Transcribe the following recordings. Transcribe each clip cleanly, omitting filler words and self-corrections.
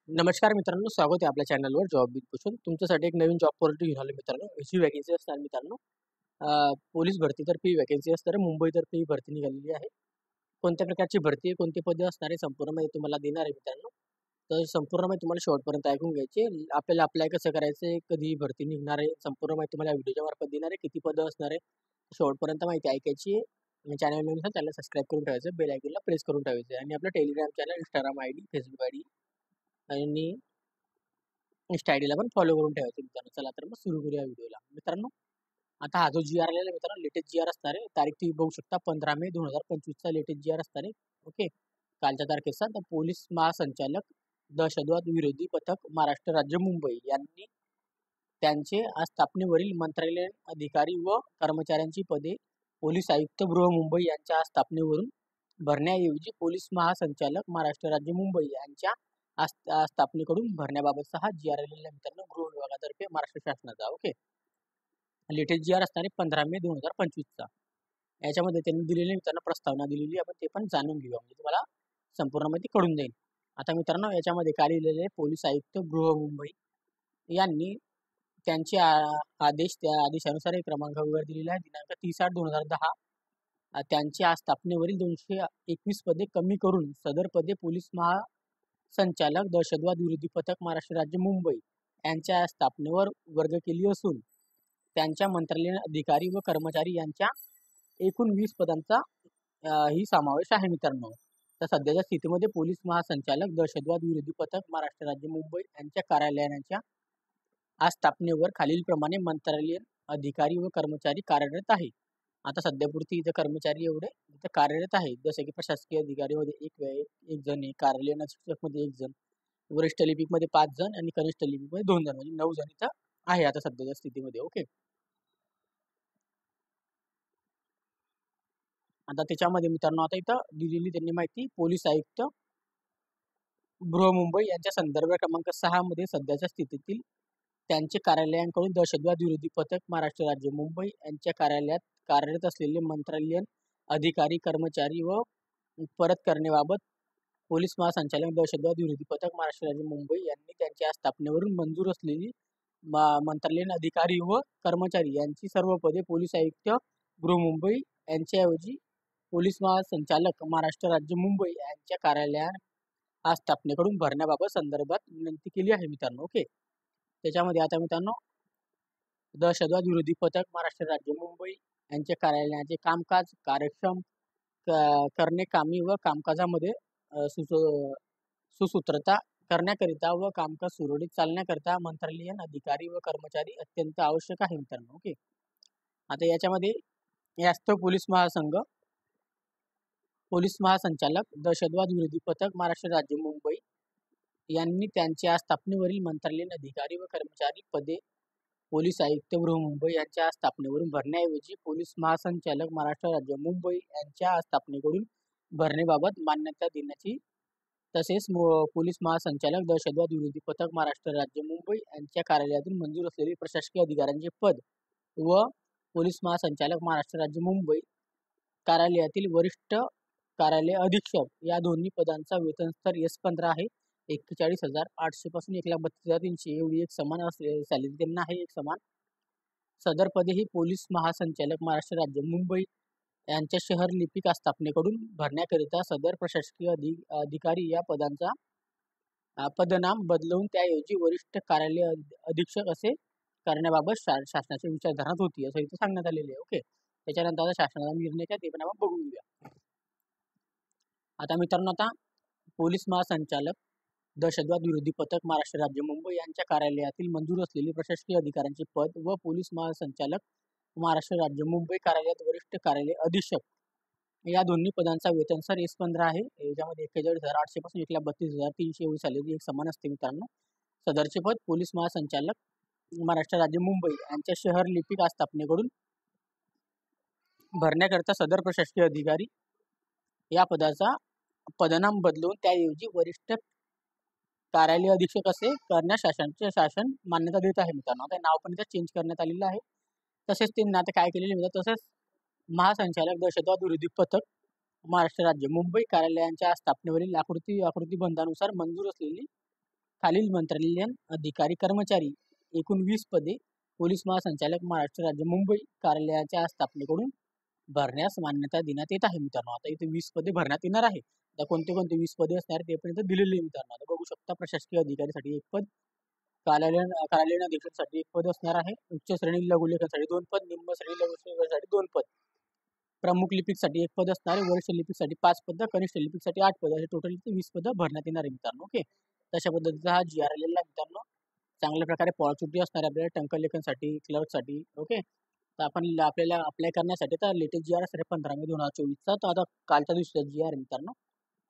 नमस्कार मित्रांनो, स्वागत आहे आपल्या चॅनलवर जॉब विथ कुशल. तुमच्यासाठी एक नवीन जॉब पोर्टल घेऊन आलो मित्रांनो. याची वॅकन्सी असणार मित्रांनो. पोलीस भरतीतर्फे वॅकन्सी असणार आहे. मुंबईतर्फे ही भरती निघालेली आहे. कोणत्या प्रकारची भरती आहे, कोणते पदे असणार आहे, संपूर्ण माहिती तुम्हाला देणार आहे मित्रांनो. तर संपूर्ण माहिती तुम्हाला शेवटपर्यंत ऐकून घ्यायची आहे. आपल्याला अप्लाय कसं करायचं आहे, कधी ही भरती निघणार आहे, संपूर्ण माहिती तुम्हाला व्हिडिओच्या मार्फत देणार आहे. किती पदं असणार आहे, शेवटपर्यंत माहिती ऐकायची आहे. आणि चॅनल नवीन असेल त्याला सबस्क्राईब करून ठेवायचं, बेल आयकॉनला प्रेस करून ठेवायचं आणि आपलं Telegram channel, Instagram ID, Facebook ID आणि इंस्टा आयडीला पण फॉलो करून ठेवायचं मित्रांनो. चला तर मग सुरू करूया व्हिडिओला मित्रांनो. आता हा जो जी आर आलेला आहे मित्रांनो, लेटेस्ट जी आर असणार आहे. तारीख तुम्ही बघू शकता 15 मे 2025 चा लेटेस्ट जी आर असणार आहे. ओके, कालच्या तारखेचा. तर पोलीस महासंचालक दहशतवाद विरोधी पथक महाराष्ट्र राज्य मुंबई यांनी त्यांचे आज स्थापनेवरील मंत्रालयीन अधिकारी व कर्मचाऱ्यांची पदे पोलीस आयुक्त गृह मुंबई यांच्या आज स्थापनेवरून भरण्याऐवजी पोलीस महासंचालक महाराष्ट्र राज्य मुंबई यांच्या स्थापनेकडून भरण्याबाबतचा हा जी आर आलेला मित्रांनो, गृह विभागातर्फे महाराष्ट्र शासनाचा. ओके, लेटेस्ट जी आर असणार आहे 15 मे 2025चा. याच्यामध्ये त्यांनी दिलेली मित्रांनो प्रस्तावना दिलेली, आपण ते पण जाणून घेऊया, म्हणजे तुम्हाला संपूर्ण माहिती कळून जाईल. आता मित्रांनो, याच्यामध्ये काय लिहिलेले आहे, पोलीस आयुक्त गृह मुंबई यांनी त्यांचे आदेश, त्या आदेशानुसार एक क्रमांक वगैरे दिलेला आहे, दिनांक 30/8/2010. त्यांच्या आज स्थापनेवरील 221 पदे कमी करून सदर पदे पोलीस महासंचालक दहशतवाद विरोधी पथक महाराष्ट्र राज्य मुंबई यांच्या स्थापनेवर वर्ग केली असून त्यांच्या मंत्रालयीन अधिकारी व कर्मचारी यांच्या एकूण 20 पदांचा ही समावेश आहे मित्रांनो. तर सध्याच्या स्थितीमध्ये पोलीस महासंचालक दहशतवाद विरोधी पथक महाराष्ट्र राज्य मुंबई यांच्या कार्यालयांच्या आज स्थापनेवर खालीलप्रमाणे मंत्रालयीन अधिकारी व कर्मचारी कार्यरत आहे. आता सध्यापुरती इथं कर्मचारी एवढे इथं कार्यरत आहेत, जसे की प्रशासकीय अधिकारीमध्ये एक जण आहे, कार्यालयीन अधीक्षकमध्ये 1 जण, वरिष्ठ लिपिकमध्ये 5 जण आणि कनिष्ठ लिपिकमध्ये 2 जण, म्हणजे 9 जण इथं आहे आता सध्याच्या स्थितीमध्ये. ओके, आता त्याच्यामध्ये मित्रांनो, आता इथं दिलेली त्यांनी माहिती, पोलीस आयुक्त गृह मुंबई यांच्या संदर्भ क्रमांक 6 मध्ये सध्याच्या स्थितीतील त्यांचे कार्यालयांकडून दहशतवाद विरोधी पथक महाराष्ट्र राज्य मुंबई यांच्या कार्यालयात कार्यरत असलेले मंत्रालयीन अधिकारी कर्मचारी व परत करण्याबाबत पोलीस महासंचालक दहशतवाद विरोधी पथक महाराष्ट्र राज्य मुंबई यांनी त्यांच्या स्थापनेवरून मंजूर असलेली मंत्रालयीन अधिकारी व कर्मचारी यांची सर्व पदे पोलीस आयुक्त गृह मुंबई यांच्याऐवजी पोलीस महासंचालक महाराष्ट्र राज्य मुंबई यांच्या कार्यालयात आज स्थापनेकडून भरण्याबाबत संदर्भात विनंती केली आहे मित्रांनो. ओके, त्याच्यामध्ये आता मित्रांनो, दहशतवाद विरोधी पथक महाराष्ट्र राज्य मुंबई यांच्या कार्यालयाचे कामकाज कार्यक्षम करणे, कामी व कामकाजामध्ये सुसूत्रता करण्याकरिता व कामकाज सुरळीत चालण्याकरिता मंत्रालयीन अधिकारी व कर्मचारी अत्यंत आवश्यक आहे मित्रांनो. ओके, आता याच्यामध्ये यास्तव पोलीस महासंचालक दहशतवाद विरोधी पथक महाराष्ट्र राज्य मुंबई यांनी त्यांच्या स्थापनेवरील मंत्रालयीन अधिकारी व कर्मचारी पदे पोलीस आयुक्त गृह मुंबई यांच्या स्थापनेवरून भरण्याऐवजी पोलीस महासंचालक महाराष्ट्र राज्य मुंबई यांच्या स्थापनेकडून भरण्याबाबत मान्यता देण्याची, तसेच पोलीस महासंचालक दहशतवाद विरोधी पथक महाराष्ट्र राज्य मुंबई यांच्या कार्यालयातून मंजूर असलेले प्रशासकीय अधिकाऱ्यांचे पद व पोलीस महासंचालक महाराष्ट्र राज्य मुंबई कार्यालयातील वरिष्ठ कार्यालय अधीक्षक या दोन्ही पदांचा वेतन स्तर S15 आहे. 41,800 पासून 1,32,300 एवढी एक समान सॅलरी त्यांना आहे, एक समान. सदर पदे ही पोलीस महासंचालक महाराष्ट्र राज्य मुंबई यांच्या शहर लिपिक स्थापनेकडून भरण्याकरिता सदर प्रशासकीय अधिकारी या पदांचा पदनाम बदलवून त्याऐवजी वरिष्ठ कार्यालय अधीक्षक असे करण्याबाबत शासनाच्या विचारधारात होती, असं इथे सांगण्यात आलेले आहे. ओके, त्याच्यानंतर आता शासनाचा निर्णय काय ते पण आपण बघून घेऊया. आता मित्रांनो, आता पोलीस महासंचालक दहशतवाद विरोधी पथक महाराष्ट्र राज्य मुंबई यांच्या कार्यालयातील मंजूर असलेले प्रशासकीय अधिकाऱ्यांचे पद व पोलीस महासंचालक महाराष्ट्र राज्य मुंबई कार्यालयात वरिष्ठ कार्यालय अधीक्षक या दोन्ही पदांचा वेतन सर S15 आहे. याच्यामध्ये 41,800 पासून 1,32,300 एवढी सॅलरी एक समान असते मित्रांनो. सदरचे पद पोलीस महासंचालक महाराष्ट्र राज्य मुंबई यांच्या शहर लिपिक स्थापनेकडून भरण्याकरिता सदर प्रशासकीय अधिकारी या पदाचा पदनाम बदलून त्याऐवजी वरिष्ठ कार्यालय अधीक्षक असे करण्यास शासन मान्यता देत आहे मित्रांनो. आता नाव पण इथं चेंज करण्यात आलेलं आहे. तसेच त्यांनी आता काय केलेले मित्र, तसेच महासंचालक दहशतवाद विरोधी पथक महाराष्ट्र राज्य मुंबई कार्यालयांच्या स्थापनेवरील आकृती बंधानुसार मंजूर असलेली खालील मंत्रालयीन अधिकारी कर्मचारी एकूण 20 पदे पोलीस महासंचालक महाराष्ट्र राज्य मुंबई कार्यालयाच्या स्थापनेकडून भरण्यास मान्यता देण्यात येत आहे मित्रांनो. आता इथे 20 पदे भरण्यात येणार आहे. आता कोणते कोणते 20 पदे असणार ते पर्यंत दिलेले आहे मित्रांनो. आता बघू शकता, प्रशासकीय अधिकारीसाठी 1 पद, कार्यालयीन अधीक्षकासाठी 1 पद असणार आहे, उच्च श्रेणी लघु लेखकासाठी 2 पद, निम्न श्रेणी लघु लेखकासाठी 2 पद, प्रमुख लिपिकसाठी 1 पद असणार आहे, वरिष्ठ लिपिकसाठी 5 पद, कनिष्ठ लिपिकसाठी 8 पद, असे टोटल 20 पद भरण्यात येणार आहे मित्रांनो. ओके, तशा पद्धतीचा हा GR आलेला आहे मित्रांनो. चांगल्या प्रकारे पॉलिटी असणार आहे आपल्याला टंकलेखनसाठी, क्लर्कसाठी. ओके, तर आपल्याला अप्लाय करण्यासाठी तर लेटेस्ट GR असणार 15 मे 2024चा. तर आता कालच्या दिवशीचा GR मित्रांनो,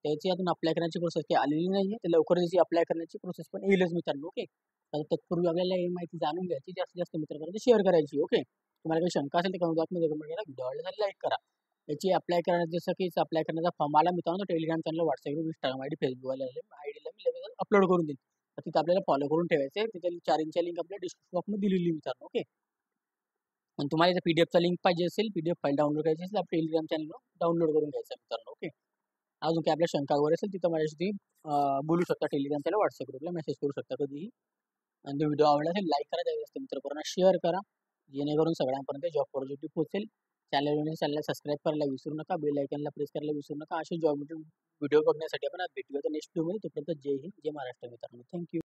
त्याची अजून अप्लाय करण्याची प्रोसेस काही आलेली नाही आहे. तर लवकरच याची अप्लाय करण्याची प्रोसेस पण येईलच मित्रांनो. ओके, तर तत्पूर्वी आपल्याला ही माहिती जाणून घ्यायची, जास्तीत जास्त मित्रांपर्यंत शेअर करायची. ओके, तुम्हाला काही शंका असेल तर कमेंट बॉक्समध्ये कमेंट करा. व्हिडिओ आवडला तर लाईक करा. याची अप्लाय करण्याचं जसं की अप्लाय करण्याचा फॉर्म आला मित्रांनो, Telegram channel, WhatsApp group, Instagram ID, Facebook आयडीला मी लगेच अपलोड करून देईन. तर तिथे आपल्याला फॉलो करून ठेवायचं आहे. तिथे 4 इंचच्या लिंक आपल्या डिस्क्रिप्शन बॉक्समध्ये दिलेली आहे मित्रांनो. ओके, आणि तुम्हाला जर PDF चा लिंक पाहिजे असेल, PDF फाईल डाउनलोड करायची असेल, तर टेलिग्राम चॅनलवर डाउनलोड करून घ्यायचं मित्रांनो. ओके, अजून काही आपल्या शंका वगैरे असेल तिथं माझ्याशी बोलू शकता. टेलिग्राम चॅनल, व्हॉट्सअप ग्रुपला मेसेज करू शकता कधीही. आणि व्हिडिओ आवडला असेल लाईक करा, जास्तीत जास्त मित्रांना शेअर करा, जेणेकरून सगळ्यांपर्यंत जॉब पॉझिटिव्ह पोहोचेल. चॅनलला सबस्क्राईब करायला विसरू नका, बेल आयकॉनला प्रेस करायला विसरू नका. असे जॉब व्हिडिओ बघण्यासाठी आपण आज भेटूया नेक्स्ट व्हिडिओमध्ये. तोपर्यंत जय हिंद, जय महाराष्ट्र मित्रांनो. थँक्यू.